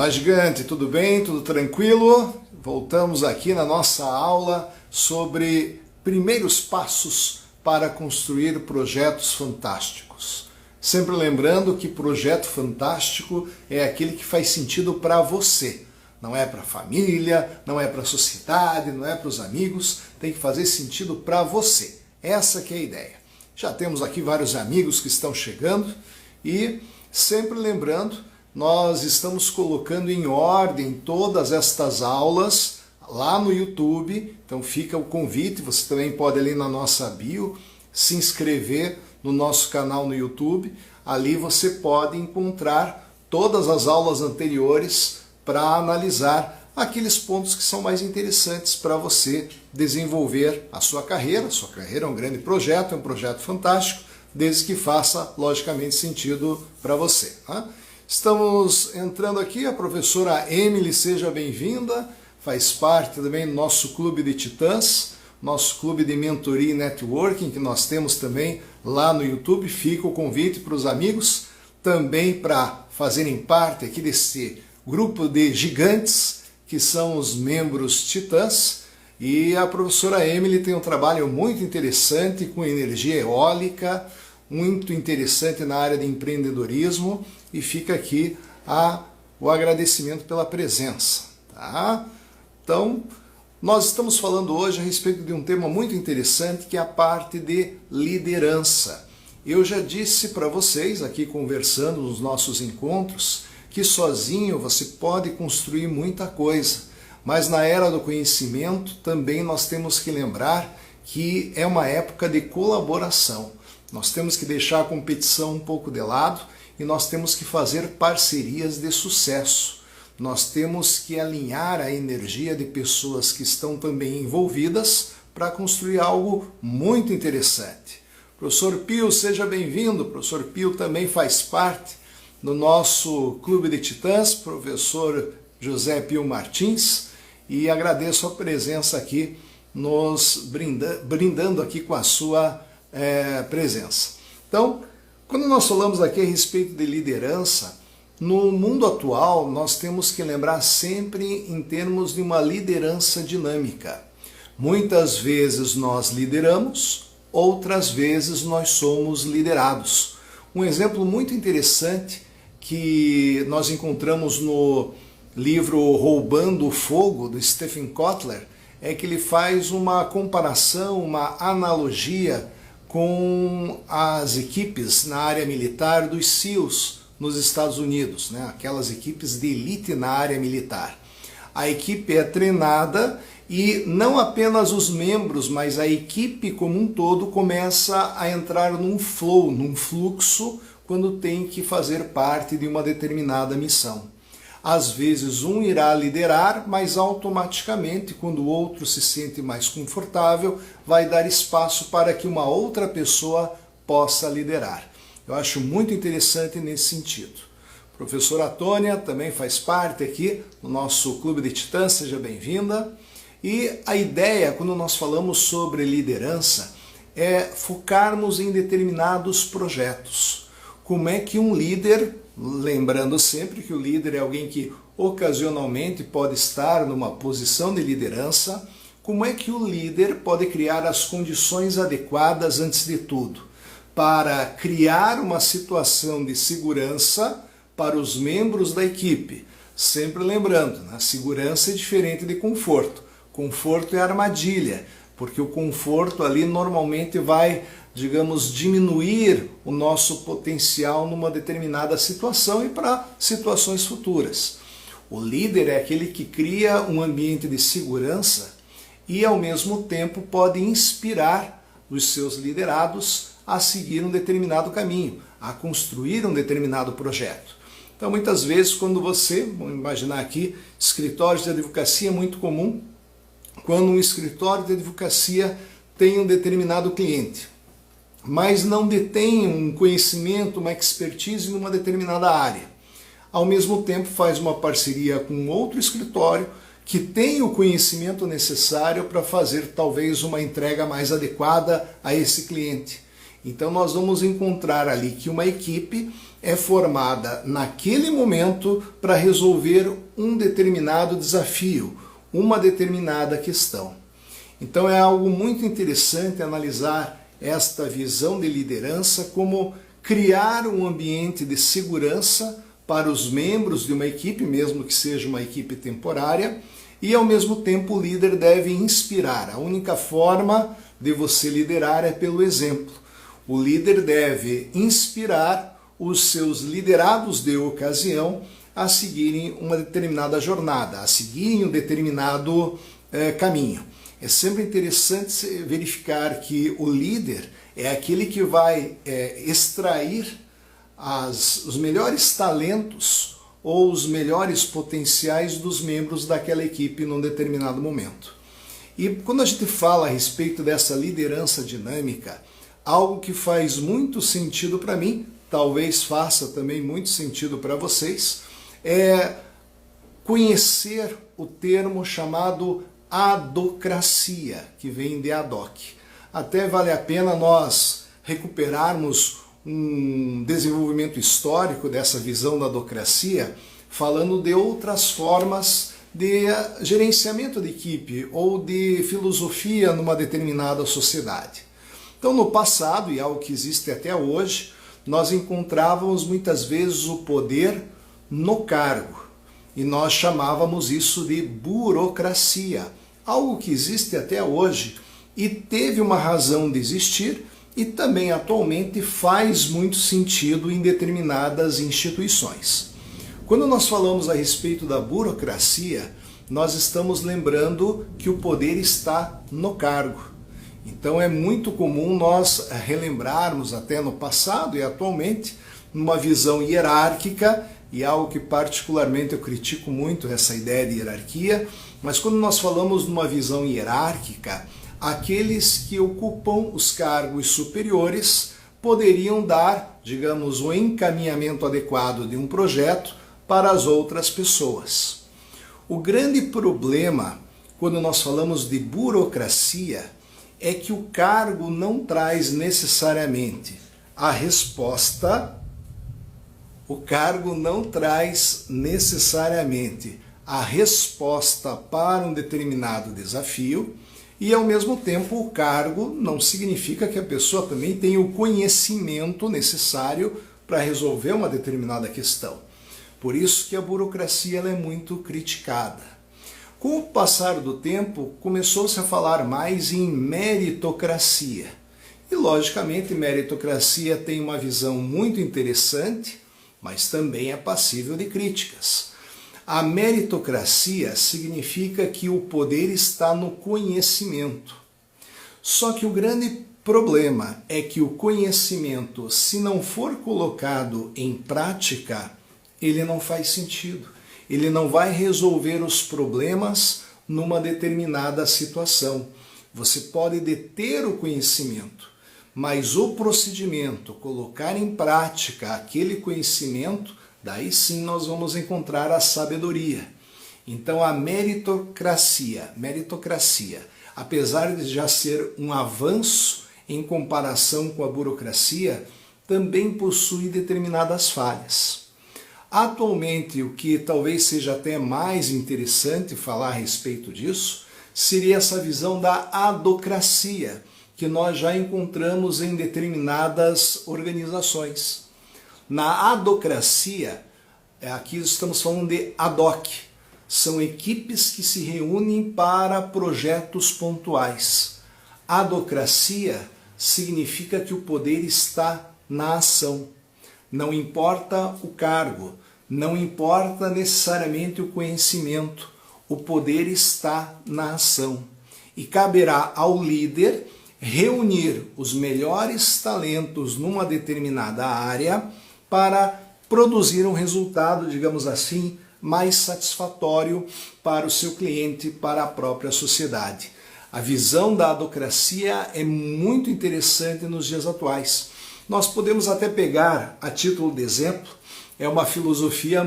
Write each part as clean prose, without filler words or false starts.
Olá, gigante, tudo bem? Tudo tranquilo? Voltamos aqui na nossa aula sobre primeiros passos para construir projetos fantásticos. Sempre lembrando que projeto fantástico é aquele que faz sentido para você. Não é para a família, não é para a sociedade, não é para os amigos, tem que fazer sentido para você. Essa que é a ideia. Já temos aqui vários amigos que estão chegando e sempre lembrando, nós estamos colocando em ordem todas estas aulas lá no YouTube, então fica o convite, você também pode ali na nossa bio se inscrever no nosso canal no YouTube, ali você pode encontrar todas as aulas anteriores para analisar aqueles pontos que são mais interessantes para você desenvolver a sua carreira. A sua carreira é um grande projeto, é um projeto fantástico, desde que faça logicamente sentido para você, tá? Estamos entrando aqui, a professora Emily, seja bem-vinda, faz parte também do nosso clube de titãs, nosso clube de mentoria e networking, que nós temos também lá no YouTube. Fica o convite para os amigos, também para fazerem parte aqui desse grupo de gigantes, que são os membros titãs. E a professora Emily tem um trabalho muito interessante com energia eólica, muito interessante na área de empreendedorismo, e fica aqui o agradecimento pela presença. Tá? Então, nós estamos falando hoje a respeito de um tema muito interessante, que é a parte de liderança. Eu já disse para vocês, aqui conversando nos nossos encontros, que sozinho você pode construir muita coisa, mas na era do conhecimento também nós temos que lembrar que é uma época de colaboração. Nós temos que deixar a competição um pouco de lado e nós temos que fazer parcerias de sucesso. Nós temos que alinhar a energia de pessoas que estão também envolvidas para construir algo muito interessante. Professor Pio, seja bem-vindo. O professor Pio também faz parte do nosso Clube de Titãs, professor José Pio Martins, e agradeço a presença aqui, nos brindando aqui com a sua presença. Então, quando nós falamos aqui a respeito de liderança, no mundo atual nós temos que lembrar sempre em termos de uma liderança dinâmica. Muitas vezes nós lideramos, outras vezes nós somos liderados. Um exemplo muito interessante que nós encontramos no livro Roubando o Fogo, do Stephen Kotler, é que ele faz uma comparação, uma analogia com as equipes na área militar dos SEALs nos Estados Unidos, né? Aquelas equipes de elite na área militar. A equipe é treinada e não apenas os membros, mas a equipe como um todo começa a entrar num flow, num fluxo, quando tem que fazer parte de uma determinada missão. Às vezes um irá liderar, mas automaticamente, quando o outro se sente mais confortável, vai dar espaço para que uma outra pessoa possa liderar. Eu acho muito interessante nesse sentido. A professora Tônia também faz parte aqui do nosso Clube de Titãs, seja bem-vinda. E a ideia, quando nós falamos sobre liderança, é focarmos em determinados projetos. Como é que um líder, lembrando sempre que o líder é alguém que ocasionalmente pode estar numa posição de liderança, como é que o líder pode criar as condições adequadas, antes de tudo, para criar uma situação de segurança para os membros da equipe. Sempre lembrando, né? Segurança é diferente de conforto. Conforto é armadilha, porque o conforto ali normalmente vai, digamos, diminuir o nosso potencial numa determinada situação e para situações futuras. O líder é aquele que cria um ambiente de segurança e, ao mesmo tempo, pode inspirar os seus liderados a seguir um determinado caminho, a construir um determinado projeto. Então, muitas vezes, quando você, vamos imaginar aqui, escritórios de advocacia é muito comum, quando um escritório de advocacia tem um determinado cliente, mas não detém um conhecimento, uma expertise em uma determinada área. Ao mesmo tempo faz uma parceria com outro escritório que tem o conhecimento necessário para fazer talvez uma entrega mais adequada a esse cliente. Então nós vamos encontrar ali que uma equipe é formada naquele momento para resolver um determinado desafio, uma determinada questão. Então é algo muito interessante analisar esta visão de liderança como criar um ambiente de segurança para os membros de uma equipe, mesmo que seja uma equipe temporária, e ao mesmo tempo o líder deve inspirar. A única forma de você liderar é pelo exemplo. O líder deve inspirar os seus liderados de ocasião a seguirem uma determinada jornada, a seguirem um determinado caminho. É sempre interessante verificar que o líder é aquele que vai extrair os melhores talentos ou os melhores potenciais dos membros daquela equipe num determinado momento. E quando a gente fala a respeito dessa liderança dinâmica, algo que faz muito sentido para mim, talvez faça também muito sentido para vocês, é conhecer o termo chamado adocracia, que vem de ad hoc. Até vale a pena nós recuperarmos um desenvolvimento histórico dessa visão da adocracia, falando de outras formas de gerenciamento de equipe ou de filosofia numa determinada sociedade. Então, no passado, e algo que existe até hoje, nós encontrávamos muitas vezes o poder no cargo, e nós chamávamos isso de burocracia, algo que existe até hoje e teve uma razão de existir e também atualmente faz muito sentido em determinadas instituições. Quando nós falamos a respeito da burocracia, nós estamos lembrando que o poder está no cargo. Então é muito comum nós relembrarmos até no passado e atualmente numa visão hierárquica, e algo que particularmente eu critico muito essa ideia de hierarquia, mas quando nós falamos numa visão hierárquica, aqueles que ocupam os cargos superiores poderiam dar, digamos, o encaminhamento adequado de um projeto para as outras pessoas. O grande problema, quando nós falamos de burocracia, é que o cargo não traz necessariamente a resposta, o cargo não traz necessariamente a resposta para um determinado desafio, e ao mesmo tempo o cargo não significa que a pessoa também tenha o conhecimento necessário para resolver uma determinada questão. Por isso que a burocracia ela é muito criticada. Com o passar do tempo, começou-se a falar mais em meritocracia. E, logicamente, meritocracia tem uma visão muito interessante, mas também é passível de críticas. A meritocracia significa que o poder está no conhecimento. Só que o grande problema é que o conhecimento, se não for colocado em prática, ele não faz sentido. Ele não vai resolver os problemas numa determinada situação. Você pode deter o conhecimento, mas o procedimento, colocar em prática aquele conhecimento, daí sim nós vamos encontrar a sabedoria. Então a meritocracia, apesar de já ser um avanço em comparação com a burocracia, também possui determinadas falhas. Atualmente, o que talvez seja até mais interessante falar a respeito disso, seria essa visão da adocracia, que nós já encontramos em determinadas organizações. Na adocracia, aqui estamos falando de ad hoc, são equipes que se reúnem para projetos pontuais. Adocracia significa que o poder está na ação. Não importa o cargo, não importa necessariamente o conhecimento, o poder está na ação. E caberá ao líder reunir os melhores talentos numa determinada área para produzir um resultado, digamos assim, mais satisfatório para o seu cliente, para a própria sociedade. A visão da adocracia é muito interessante nos dias atuais. Nós podemos até pegar, a título de exemplo, é uma filosofia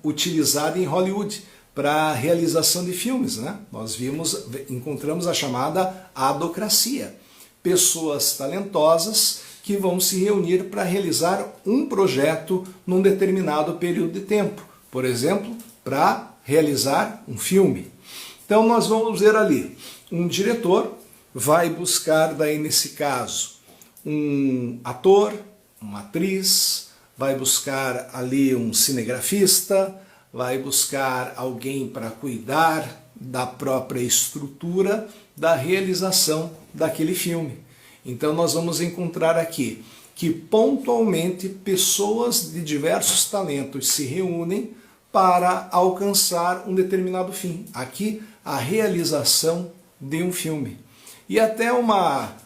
utilizada em Hollywood para a realização de filmes, né? Nós encontramos a chamada adocracia. Pessoas talentosas que vão se reunir para realizar um projeto num determinado período de tempo. Por exemplo, para realizar um filme. Então nós vamos ver ali, um diretor vai buscar, daí nesse caso, um ator, uma atriz, vai buscar ali um cinegrafista, vai buscar alguém para cuidar da própria estrutura da realização daquele filme. Então nós vamos encontrar aqui que pontualmente pessoas de diversos talentos se reúnem para alcançar um determinado fim. Aqui, a realização de um filme. E até uma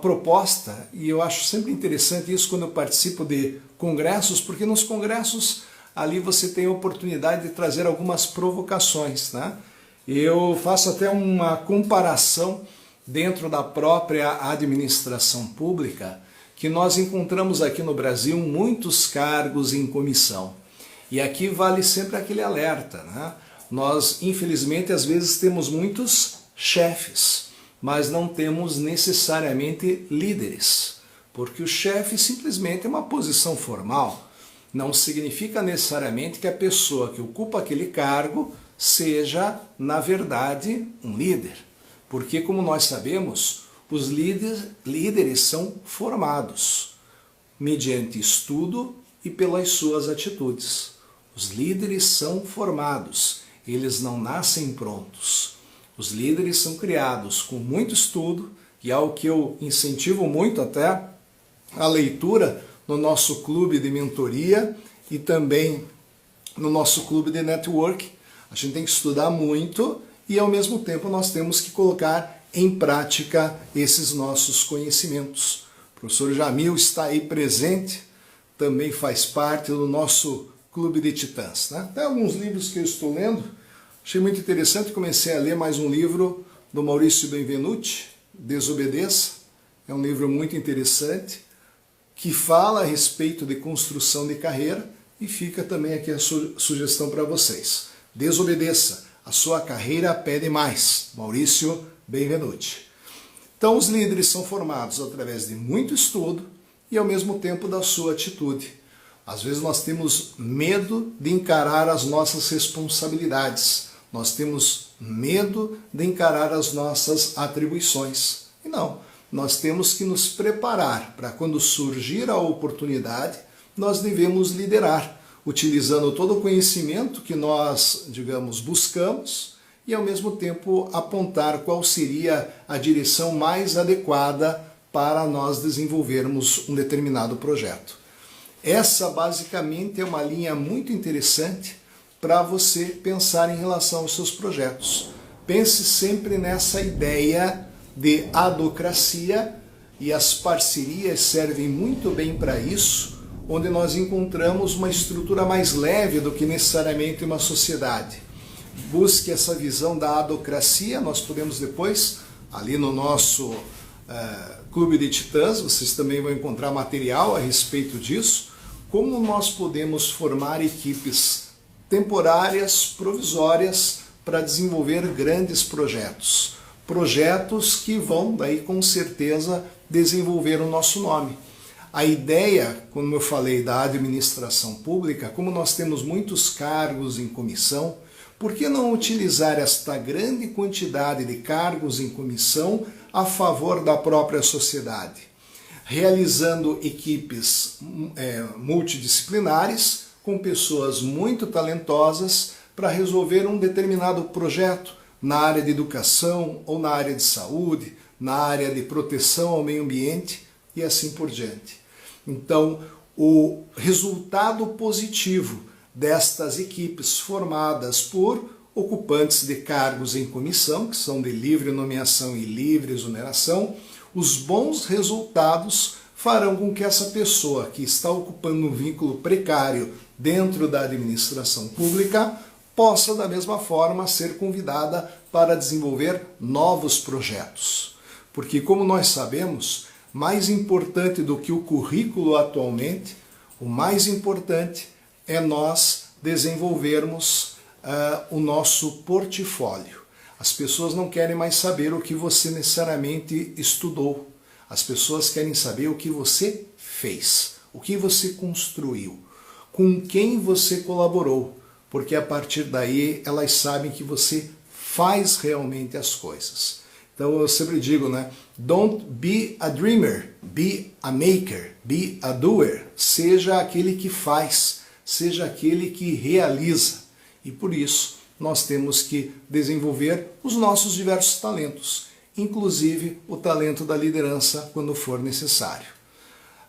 proposta, e eu acho sempre interessante isso quando eu participo de congressos, porque nos congressos ali você tem a oportunidade de trazer algumas provocações, né? Eu faço até uma comparação dentro da própria administração pública, que nós encontramos aqui no Brasil muitos cargos em comissão. E aqui vale sempre aquele alerta, né? Nós, infelizmente, às vezes temos muitos chefes, mas não temos necessariamente líderes, porque o chefe simplesmente é uma posição formal. Não significa necessariamente que a pessoa que ocupa aquele cargo seja, na verdade, um líder. Porque, como nós sabemos, os líderes são formados mediante estudo e pelas suas atitudes. Os líderes são formados, eles não nascem prontos. Os líderes são criados com muito estudo, e é o que eu incentivo muito até a leitura no nosso clube de mentoria e também no nosso clube de network. A gente tem que estudar muito e ao mesmo tempo nós temos que colocar em prática esses nossos conhecimentos. O professor Jamil está aí presente, também faz parte do nosso clube de titãs, né? Tem alguns livros que eu estou lendo, achei muito interessante, comecei a ler mais um livro do Maurício Benvenuti, Desobedeça, é um livro muito interessante, que fala a respeito de construção de carreira, e fica também aqui a sugestão para vocês. Desobedeça, a sua carreira pede mais, Maurício Benvenuti. Então os líderes são formados através de muito estudo e ao mesmo tempo da sua atitude. Às vezes nós temos medo de encarar as nossas responsabilidades, nós temos medo de encarar as nossas atribuições. E não, nós temos que nos preparar para quando surgir a oportunidade, nós devemos liderar, utilizando todo o conhecimento que nós, digamos, buscamos e ao mesmo tempo apontar qual seria a direção mais adequada para nós desenvolvermos um determinado projeto. Essa basicamente é uma linha muito interessante para você pensar em relação aos seus projetos. Pense sempre nessa ideia de adocracia, e as parcerias servem muito bem para isso, onde nós encontramos uma estrutura mais leve do que necessariamente uma sociedade. Busque essa visão da adocracia, nós podemos depois, ali no nosso Clube de Titãs, vocês também vão encontrar material a respeito disso, como nós podemos formar equipes temporárias, provisórias, para desenvolver grandes projetos. Projetos que vão, daí com certeza, desenvolver o nosso nome. A ideia, como eu falei, da administração pública, como nós temos muitos cargos em comissão, por que não utilizar esta grande quantidade de cargos em comissão a favor da própria sociedade? Realizando equipes multidisciplinares, com pessoas muito talentosas, para resolver um determinado projeto na área de educação, ou na área de saúde, na área de proteção ao meio ambiente, e assim por diante. Então, o resultado positivo destas equipes formadas por ocupantes de cargos em comissão, que são de livre nomeação e livre exoneração, os bons resultados farão com que essa pessoa que está ocupando um vínculo precário dentro da administração pública possa, da mesma forma, ser convidada para desenvolver novos projetos. Porque, como nós sabemos, mais importante do que o currículo atualmente, o mais importante é nós desenvolvermos o nosso portfólio. As pessoas não querem mais saber o que você necessariamente estudou. As pessoas querem saber o que você fez, o que você construiu, com quem você colaborou, porque a partir daí elas sabem que você faz realmente as coisas. Então eu sempre digo, né? Don't be a dreamer, be a maker, be a doer. Seja aquele que faz, seja aquele que realiza. E por isso nós temos que desenvolver os nossos diversos talentos, inclusive o talento da liderança quando for necessário.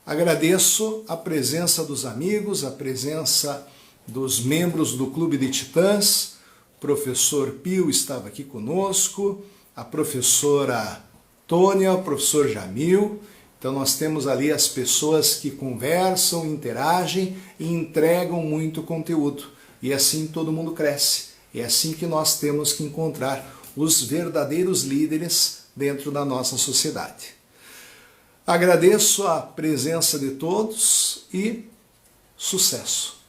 Agradeço a presença dos amigos, a presença dos membros do Clube de Titãs. O professor Pio estava aqui conosco, a professora Tônia, o professor Jamil. Então nós temos ali as pessoas que conversam, interagem e entregam muito conteúdo. E assim todo mundo cresce. É assim que nós temos que encontrar os verdadeiros líderes dentro da nossa sociedade. Agradeço a presença de todos e sucesso!